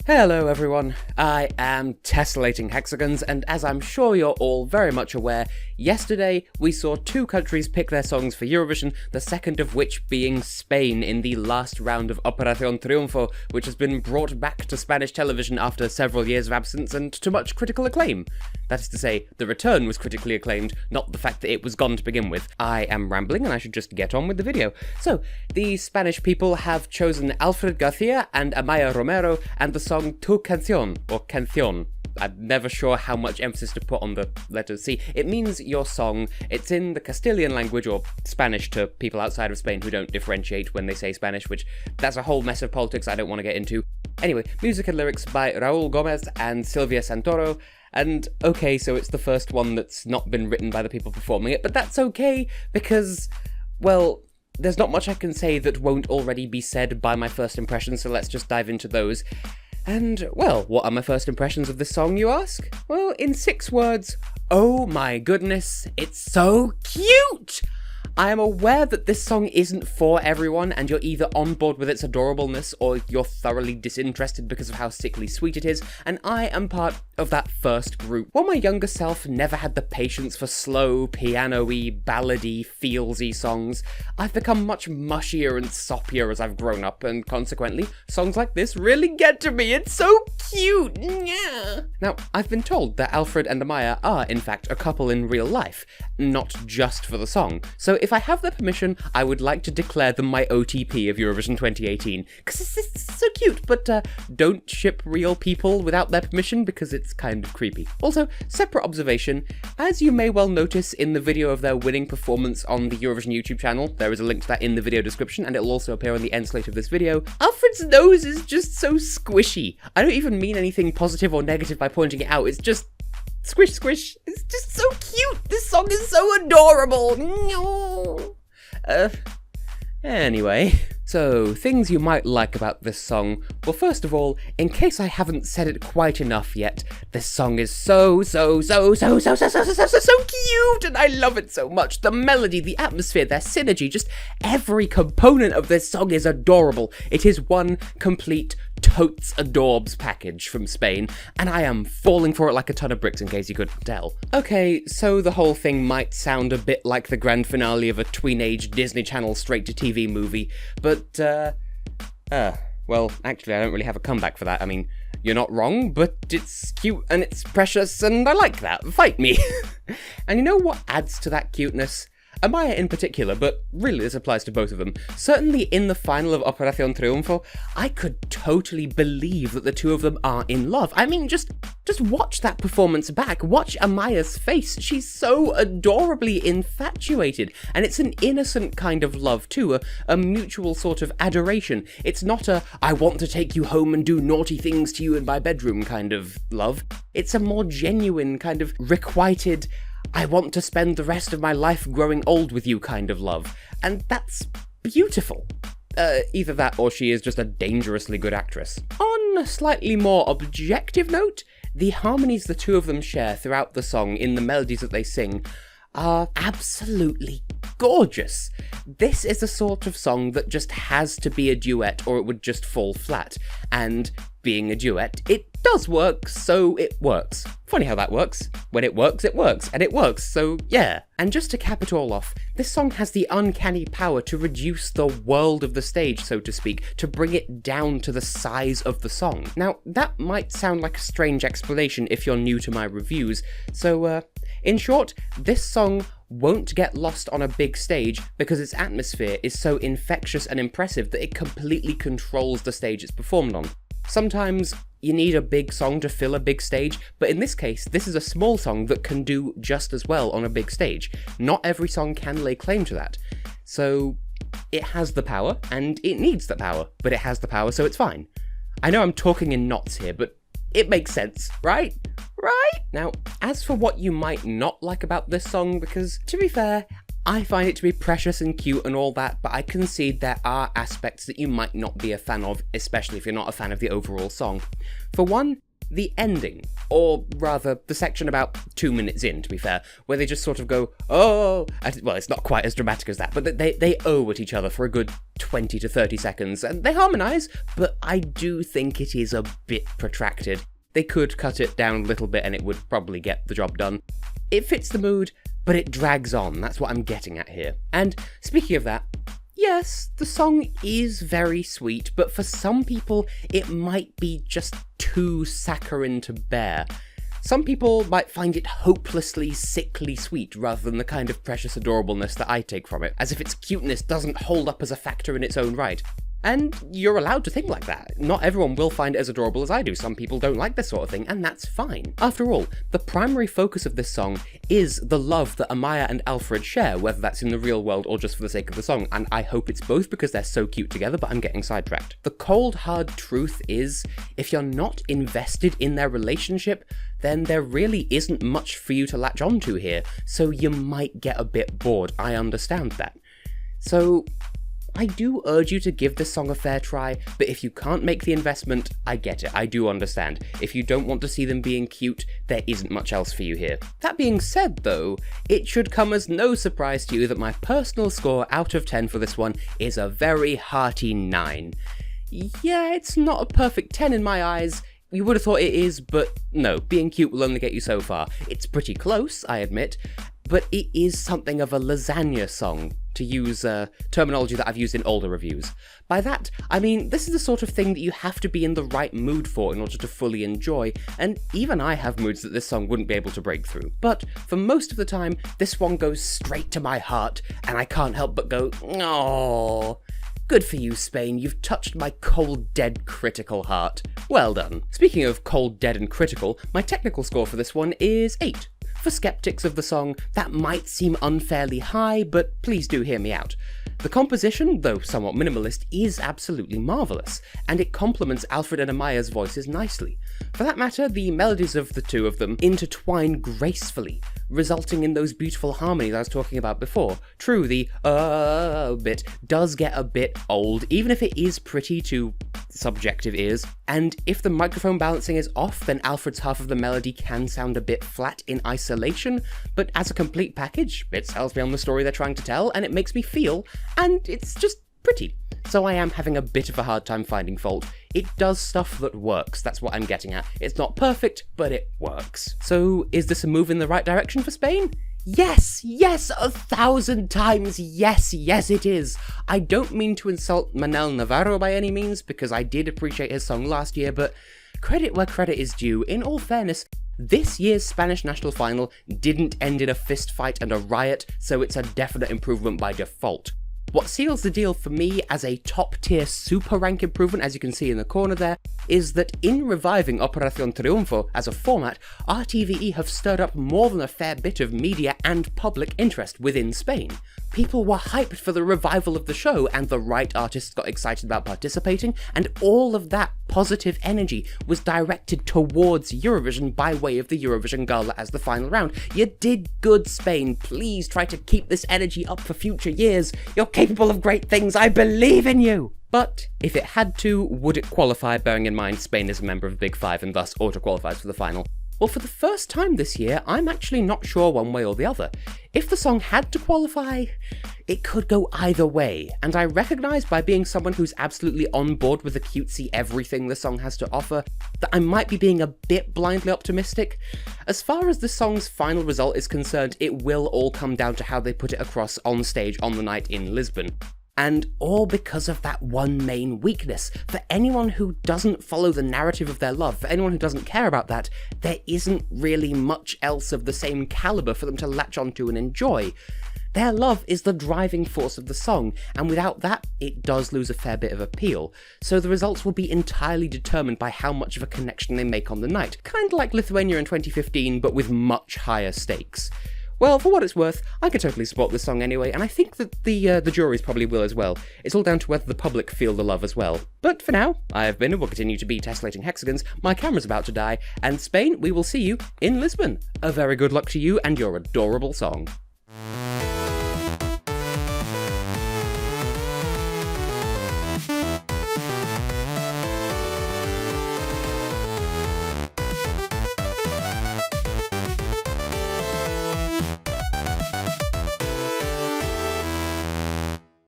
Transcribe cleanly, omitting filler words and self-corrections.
Hello everyone, I am Tessellating Hexagons, and as I'm sure you're all very much aware, yesterday we saw two countries pick their songs for Eurovision, the second of which being Spain in the last round of Operación Triunfo, which has been brought back to Spanish television after several years of absence and to much critical acclaim. That is to say, the return was critically acclaimed, not the fact that it was gone to begin with. I am rambling and I should just get on with the video. So, the Spanish people have chosen Alfred García and Amaia Romero and the song Tu Canción, or Canción. I'm never sure how much emphasis to put on the letter C. It means your song. It's in the Castilian language, or Spanish to people outside of Spain who don't differentiate when they say Spanish, which that's a whole mess of politics I don't want to get into. Anyway, music and lyrics by Raúl Gómez and Silvia Santoro. And okay, so it's the first one that's not been written by the people performing it, but that's okay because, well, there's not much I can say that won't already be said by my first impressions, so let's just dive into those. And, well, what are my first impressions of this song, you ask? Well, in 6 words, oh my goodness, it's so cute! I am aware that this song isn't for everyone, and you're either on board with its adorableness, or you're thoroughly disinterested because of how sickly sweet it is, and I am part of that first group. While my younger self never had the patience for slow, piano-y, ballady, feelsy songs, I've become much mushier and soppier as I've grown up, and consequently, songs like this really get to me. It's so cute! Yeah. Now, I've been told that Alfred and Amaia are, in fact, a couple in real life, not just for the song, so if I have their permission, I would like to declare them my OTP of Eurovision 2018, because it's so cute, but don't ship real people without their permission, because it's kind of creepy. Also, separate observation, as you may well notice in the video of their winning performance on the Eurovision YouTube channel, there is a link to that in the video description, and it'll also appear on the end slate of this video, Alfred's nose is just so squishy. I don't even mean anything positive or negative by pointing it out, it's just squish, squish. It's just so cute. This song is so adorable. No. Anyway, so things you might like about this song. Well, first of all, in case I haven't said it quite enough yet, this song is so cute, and I love it so much. The melody, the atmosphere, their synergy, just every component of this song is adorable. It is one complete totes adorbs package from Spain, and I am falling for it like a ton of bricks in case you couldn't tell. Okay, so the whole thing might sound a bit like the grand finale of a tween-age Disney Channel straight-to-TV movie, but, well, actually I don't really have a comeback for that. I mean, you're not wrong, but it's cute and it's precious and I like that. Fight me! And you know what adds to that cuteness? Amaia in particular, but really this applies to both of them. Certainly in the final of Operación Triunfo, I could totally believe that the two of them are in love. I mean, just watch that performance back. Watch Amaia's face. She's so adorably infatuated. And it's an innocent kind of love too, a mutual sort of adoration. It's not a, I want to take you home and do naughty things to you in my bedroom kind of love. It's a more genuine kind of requited, I want to spend the rest of my life growing old with you kind of love. And that's beautiful. Either that or she is just a dangerously good actress. On a slightly more objective note, the harmonies the two of them share throughout the song in the melodies that they sing are absolutely gorgeous. This is a sort of song that just has to be a duet or it would just fall flat. And being a duet, it does work, so it works. Funny how that works. When it works, and it works, so yeah. And just to cap it all off, this song has the uncanny power to reduce the world of the stage, so to speak, to bring it down to the size of the song. Now, that might sound like a strange explanation if you're new to my reviews, so in short, this song won't get lost on a big stage because its atmosphere is so infectious and impressive that it completely controls the stage it's performed on. Sometimes you need a big song to fill a big stage, but in this case, this is a small song that can do just as well on a big stage. Not every song can lay claim to that. So it has the power, and it needs the power, but it has the power, so it's fine. I know I'm talking in knots here, but it makes sense, right? Right? Now, as for what you might not like about this song, because, to be fair, I find it to be precious and cute and all that, but I concede there are aspects that you might not be a fan of, especially if you're not a fan of the overall song. For one, the ending, or rather the section about 2 minutes in, to be fair, where they just sort of go, oh, well, it's not quite as dramatic as that, but they owe at each other for a good 20 to 30 seconds, and they harmonise, but I do think it is a bit protracted. They could cut it down a little bit and it would probably get the job done. It fits the mood, but it drags on, that's what I'm getting at here. And speaking of that, yes, the song is very sweet, but for some people it might be just too saccharine to bear. Some people might find it hopelessly, sickly sweet rather than the kind of precious adorableness that I take from it, as if its cuteness doesn't hold up as a factor in its own right. And you're allowed to think like that. Not everyone will find it as adorable as I do. Some people don't like this sort of thing, and that's fine. After all, the primary focus of this song is the love that Amaia and Alfred share, whether that's in the real world or just for the sake of the song, and I hope it's both because they're so cute together, but I'm getting sidetracked. The cold, hard truth is, if you're not invested in their relationship, then there really isn't much for you to latch onto here, so you might get a bit bored. I understand that. So I do urge you to give this song a fair try, but if you can't make the investment, I get it, I do understand. If you don't want to see them being cute, there isn't much else for you here. That being said though, it should come as no surprise to you that my personal score out of 10 for this one is a very hearty 9. Yeah, it's not a perfect 10 in my eyes. You would have thought it is, but no, being cute will only get you so far. It's pretty close, I admit, but it is something of a lasagna song, to use terminology that I've used in older reviews. By that, I mean this is the sort of thing that you have to be in the right mood for in order to fully enjoy, and even I have moods that this song wouldn't be able to break through. But for most of the time, this one goes straight to my heart, and I can't help but go, aww. Good for you, Spain, you've touched my cold, dead, critical heart. Well done. Speaking of cold, dead, and critical, my technical score for this one is 8. For skeptics of the song, that might seem unfairly high, but please do hear me out. The composition, though somewhat minimalist, is absolutely marvellous, and it complements Alfred and Amaia's voices nicely. For that matter, the melodies of the two of them intertwine gracefully, resulting in those beautiful harmonies I was talking about before. True, the bit does get a bit old, even if it is pretty to subjective ears, and if the microphone balancing is off, then Alfred's half of the melody can sound a bit flat in isolation, but as a complete package, it sells me on the story they're trying to tell, and it makes me feel, and it's just pretty. So I am having a bit of a hard time finding fault. It does stuff that works, that's what I'm getting at. It's not perfect, but it works. So is this a move in the right direction for Spain? Yes, 1,000 times yes it is. I don't mean to insult Manel Navarro by any means, because I did appreciate his song last year, but credit where credit is due. In all fairness, this year's Spanish national final didn't end in a fist fight and a riot, so it's a definite improvement by default. What seals the deal for me as a top-tier super rank improvement, as you can see in the corner there, is that in reviving Operación Triunfo as a format, RTVE have stirred up more than a fair bit of media and public interest within Spain. People were hyped for the revival of the show, and the right artists got excited about participating, and all of that positive energy was directed towards Eurovision by way of the Eurovision Gala as the final round. You did good, Spain. Please try to keep this energy up for future years. You're capable of great things. I believe in you. But if it had to, would it qualify, bearing in mind Spain is a member of the Big Five and thus auto-qualifies for the final? Well, for the first time this year, I'm actually not sure one way or the other. If the song had to qualify, it could go either way, and I recognise by being someone who's absolutely on board with the cutesy everything the song has to offer, that I might be being a bit blindly optimistic. As far as the song's final result is concerned, it will all come down to how they put it across on stage on the night in Lisbon. And all because of that one main weakness. For anyone who doesn't follow the narrative of their love, for anyone who doesn't care about that, there isn't really much else of the same calibre for them to latch onto and enjoy. Their love is the driving force of the song, and without that, it does lose a fair bit of appeal. So the results will be entirely determined by how much of a connection they make on the night. Kinda like Lithuania in 2015, but with much higher stakes. Well, for what it's worth, I could totally support this song anyway, and I think that the juries probably will as well. It's all down to whether the public feel the love as well. But for now, I have been and will continue to be Tessellating Hexagons, my camera's about to die, and Spain, we will see you in Lisbon. A very good luck to you and your adorable song.